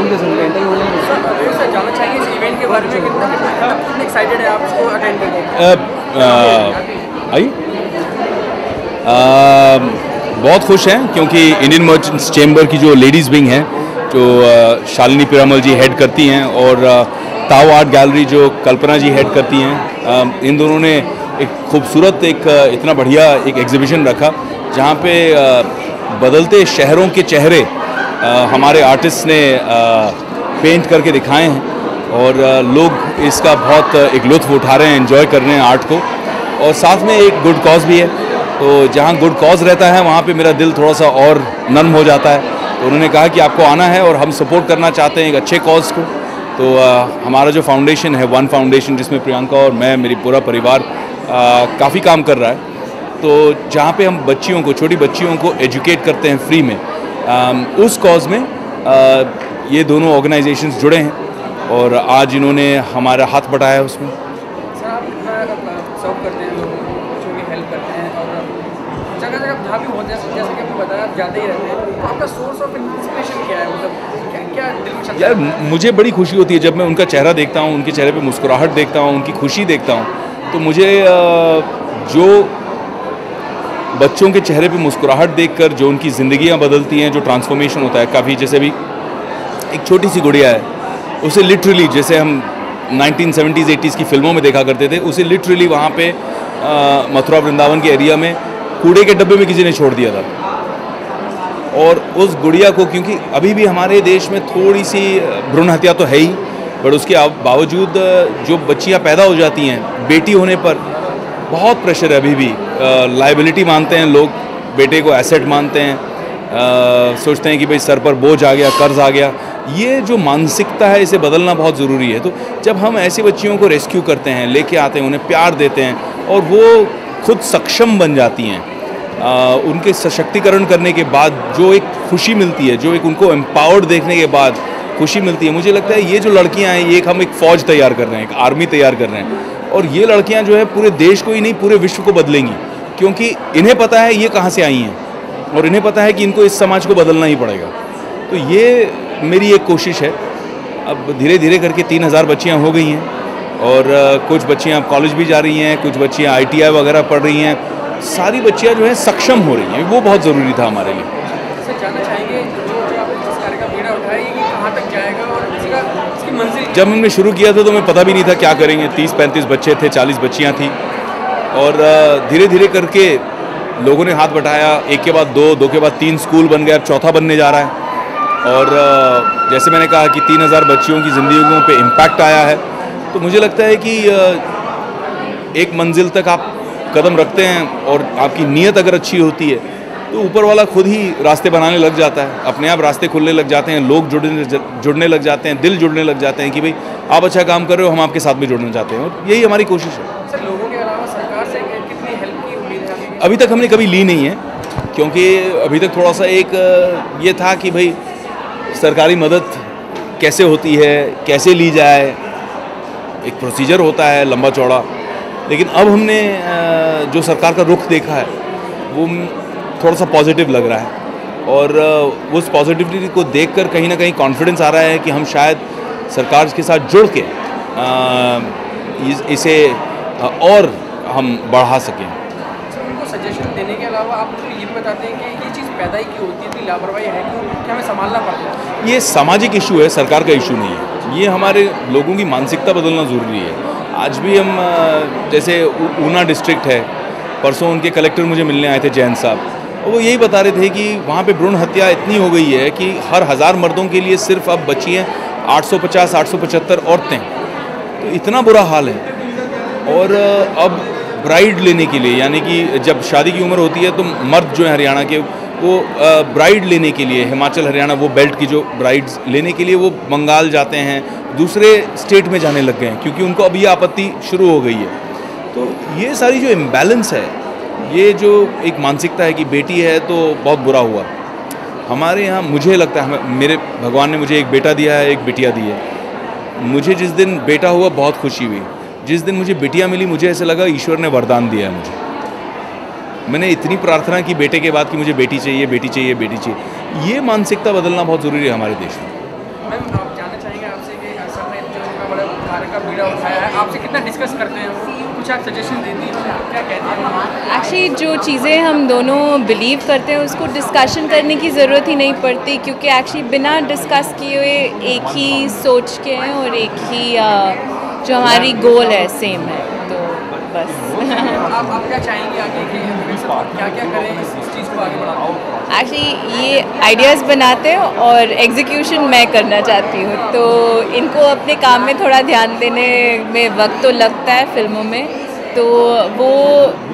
उनके सुन लें सर जानना चाहिए इस इवेंट के बारे में कितना एक्साइटेड है आप इसको अटेंड करके? आई बहुत खुश हैं क्योंकि इंडियन मर्चेंट्स चैम्बर की जो लेडीज़ विंग है जो शालिनी पीरामल जी हेड करती हैं और ताओ आर्ट गैलरी जो कल्पना जी हेड करती हैं, इन दोनों ने एक खूबसूरत इतना बढ़िया एक एग्जीबिशन रखा जहाँ पे बदलते शहरों के चेहरे हमारे आर्टिस्ट ने पेंट करके दिखाए हैं और लोग इसका बहुत एक लुत्फ़ उठा रहे हैं, एंजॉय कर रहे हैं आर्ट को। और साथ में एक गुड कॉज भी है, तो जहाँ गुड कॉज रहता है वहाँ पे मेरा दिल थोड़ा सा और नर्म हो जाता है। तो उन्होंने कहा कि आपको आना है और हम सपोर्ट करना चाहते हैं एक अच्छे कॉज को। तो हमारा जो फाउंडेशन है वन फाउंडेशन, जिसमें प्रियंका और मैं, मेरी पूरा परिवार काफ़ी काम कर रहा है, तो जहाँ पे हम बच्चियों को, छोटी बच्चियों को एजुकेट करते हैं फ्री में, उस कॉज में ये दोनों ऑर्गेनाइजेशंस जुड़े हैं और आज इन्होंने हमारा हाथ बटाया उसमें। सर आप सर्व करते हैं, लोगों को भी हेल्प करते हैं और जगह जगह जहाँ भी होते हैं, जैसे कि आपने बताया आप जाते ही रहते हैं, तो आपका सोर्स ऑफ इंस्पिरेशन क्या है? मतलब क्या दिल में चलता है? यार मुझे बड़ी खुशी होती है जब मैं उनका चेहरा देखता हूँ, उनके चेहरे पे मुस्कुराहट देखता हूँ, उनकी खुशी देखता हूँ, तो मुझे जो बच्चों के चेहरे पे मुस्कुराहट देखकर जो उनकी ज़िंदगियाँ बदलती हैं, जो ट्रांसफॉर्मेशन होता है काफ़ी, जैसे अभी एक छोटी सी गुड़िया है, उसे लिटरली जैसे हम 1970s 80s की फिल्मों में देखा करते थे, उसे लिटरली वहाँ पे मथुरा वृंदावन के एरिया में कूड़े के डब्बे में किसी ने छोड़ दिया था। और उस गुड़िया को, क्योंकि अभी भी हमारे देश में थोड़ी सी भ्रूण हत्या तो है ही, बट उसके बावजूद जो बच्चियाँ पैदा हो जाती हैं, बेटी होने पर बहुत प्रेशर है अभी भी। लायबिलिटी मानते हैं लोग, बेटे को एसेट मानते हैं, सोचते हैं कि भाई सर पर बोझ आ गया, कर्ज आ गया। ये जो मानसिकता है इसे बदलना बहुत ज़रूरी है। तो जब हम ऐसी बच्चियों को रेस्क्यू करते हैं, लेके आते हैं, उन्हें प्यार देते हैं और वो खुद सक्षम बन जाती हैं, उनके सशक्तिकरण करने के बाद जो एक खुशी मिलती है, जो एक उनको एम्पावर्ड देखने के बाद खुशी मिलती है, मुझे लगता है ये जो लड़कियां हैं, ये हम एक फ़ौज तैयार कर रहे हैं, एक आर्मी तैयार कर रहे हैं। और ये लड़कियां जो है पूरे देश को ही नहीं, पूरे विश्व को बदलेंगी, क्योंकि इन्हें पता है ये कहाँ से आई हैं और इन्हें पता है कि इनको इस समाज को बदलना ही पड़ेगा। तो ये मेरी एक कोशिश है। अब धीरे धीरे करके 3000 बच्चियाँ हो गई हैं और कुछ बच्चियाँ अब कॉलेज भी जा रही हैं, कुछ बच्चियाँ ITI वगैरह पढ़ रही हैं। सारी बच्चियाँ जो हैं सक्षम हो रही हैं, वो बहुत ज़रूरी था हमारे लिए। सर जानना चाहेंगे जो आपने जिस कार्य का बीड़ा उठाया ये कहाँ तक जाएगा और इसकी मंजिल? जब हमने शुरू किया था तो हमें पता भी नहीं था क्या करेंगे। 30-35 बच्चे थे, 40 बच्चियाँ थी और धीरे धीरे करके लोगों ने हाथ बटाया, एक के बाद दो के बाद 3 स्कूल बन गए, अब चौथा बनने जा रहा है। और जैसे मैंने कहा कि 3000 बच्चियों की ज़िंदगियों पे इम्पैक्ट आया है, तो मुझे लगता है कि एक मंजिल तक आप कदम रखते हैं और आपकी नीयत अगर अच्छी होती है तो ऊपर वाला खुद ही रास्ते बनाने लग जाता है, अपने आप रास्ते खुलने लग जाते हैं, लोग जुड़ने लग जाते हैं, दिल जुड़ने लग जाते हैं कि भाई आप अच्छा काम कर रहे हो, हम आपके साथ में जुड़ना चाहते हैं। और यही हमारी कोशिश है। सर लोगों के अलावा सरकार से कितनी हेल्प की उम्मीद है? अभी तक हमने कभी ली नहीं है, क्योंकि अभी तक थोड़ा सा एक ये था कि भाई सरकारी मदद कैसे होती है, कैसे ली जाए, एक प्रोसीजर होता है लंबा चौड़ा। लेकिन अब हमने जो सरकार का रुख देखा है वो थोड़ा सा पॉजिटिव लग रहा है और उस पॉजिटिविटी को देखकर कहीं ना कहीं कॉन्फिडेंस आ रहा है कि हम शायद सरकार के साथ जुड़ के इसे और हम बढ़ा सकें। उनको सजेशन देने के अलावा आप मुझे ये भी बताते हैं कि ये चीज़ पैदा ही क्यों होती है, इतनी लापरवाही है क्यों कि हमें संभालना पड़ता है? ये सामाजिक इशू है, सरकार का इशू नहीं है। ये हमारे लोगों की मानसिकता बदलना ज़रूरी है। आज भी हम जैसे ऊना डिस्ट्रिक्ट है, परसों उनके कलेक्टर मुझे मिलने आए थे, जैन साहब, और वो यही बता रहे थे कि वहाँ पे भ्रूण हत्या इतनी हो गई है कि हर 1000 मर्दों के लिए सिर्फ अब बची हैं 850-875 औरतें। तो इतना बुरा हाल है। और अब ब्राइड लेने के लिए, यानी कि जब शादी की उम्र होती है तो मर्द जो है हरियाणा के, वो ब्राइड लेने के लिए हिमाचल हरियाणा वो बेल्ट की जो ब्राइड्स लेने के लिए वो बंगाल जाते हैं, दूसरे स्टेट में जाने लग गए हैं, क्योंकि उनको अब ये आपत्ति शुरू हो गई है। तो ये सारी जो इम्बैलेंस है, ये जो एक मानसिकता है कि बेटी है तो बहुत बुरा हुआ, हमारे यहाँ मुझे लगता है, मेरे भगवान ने मुझे एक बेटा दिया है, एक बिटिया दी है। मुझे जिस दिन बेटा हुआ बहुत खुशी हुई, जिस दिन मुझे बिटिया मिली मुझे ऐसा लगा ईश्वर ने वरदान दिया है मुझे। मैंने इतनी प्रार्थना की बेटे के बाद कि मुझे बेटी चाहिए, बेटी चाहिए, बेटी चाहिए। ये मानसिकता बदलना बहुत ज़रूरी है हमारे देश में। कितना डिस्कस करते हैं वो, कुछ आप सजेशन देती हैं, क्या कहते हैं? एक्चुअली जो चीज़ें हम दोनों बिलीव करते हैं उसको डिस्कशन करने की ज़रूरत ही नहीं पड़ती, क्योंकि एक्चुअली बिना डिस्कस किए हुए एक ही सोच के हैं और एक ही जो हमारी गोल है सेम है, तो बस। आप क्या चाहेंगे आगे कि क्या क्या करें इस चीज़ को आगे बढ़ाओ? एक्चुअली ये आइडियाज़ बनाते हैं और एग्जीक्यूशन मैं करना चाहती हूँ, तो इनको अपने काम में थोड़ा ध्यान देने में वक्त तो लगता है फिल्मों में, तो वो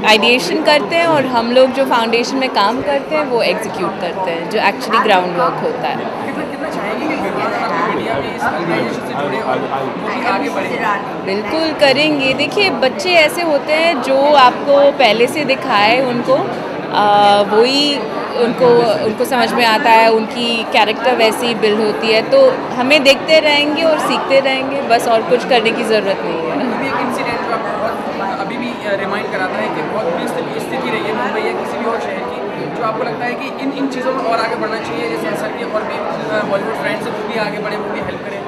आइडिएशन करते हैं और हम लोग जो फाउंडेशन में काम करते हैं वो एग्जीक्यूट करते हैं, जो एक्चुअली ग्राउंड वर्क होता है। कितना चाहेंगे कि मीडिया में इस ऑर्गेनाइजेशन से जुड़े और वो भी आगे बढ़े? बिल्कुल करेंगे। देखिए, बच्चे ऐसे होते हैं जो आपको पहले से दिखाए उनको वही उनको समझ में आता है, उनकी कैरेक्टर वैसी बिल्ड होती है, तो हमें देखते रहेंगे और सीखते रहेंगे, बस और कुछ करने की ज़रूरत नहीं है। अभी एक इंसिडेंट जो आपको बहुत अभी भी रिमाइंड कराता है कि बहुत बुरी स्थिति रही है मुंबई या किसी भी और शहर की, जो आपको लगता है कि इन चीज़ों में और आगे बढ़ना चाहिए, जैसे सर के और भी बॉलीवुड फ्रेंड्स वो भी आगे बढ़े, वो भी हेल्प करें,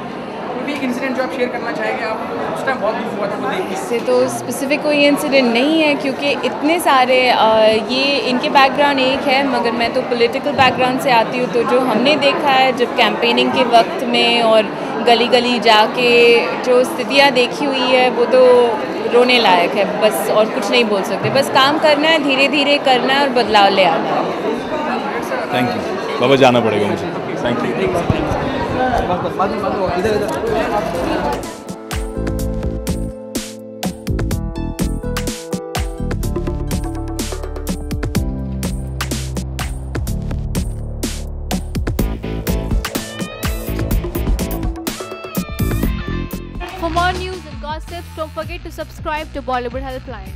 कोई भी एक इंसिडेंट जो आप शेयर करना चाहेंगे? आप उस टाइम बहुत दुख हुआ था वो देख के। इससे तो स्पेसिफिक कोई इंसिडेंट नहीं है, क्योंकि इतने सारे ये इनके बैकग्राउंड एक है, मगर मैं तो पॉलिटिकल बैकग्राउंड से आती हूँ, तो जो हमने देखा है जब कैंपेनिंग के वक्त में और गली गली जाके जो स्थितियाँ देखी हुई है वो तो रोने लायक है, बस और कुछ नहीं बोल सकते। बस काम करना है, धीरे धीरे करना है और बदलाव ले आना है। थैंक यू बाबा, जाना पड़ेगा मुझे। Thank you. For more news and gossips, don't forget to subscribe to Bollywood Helpline.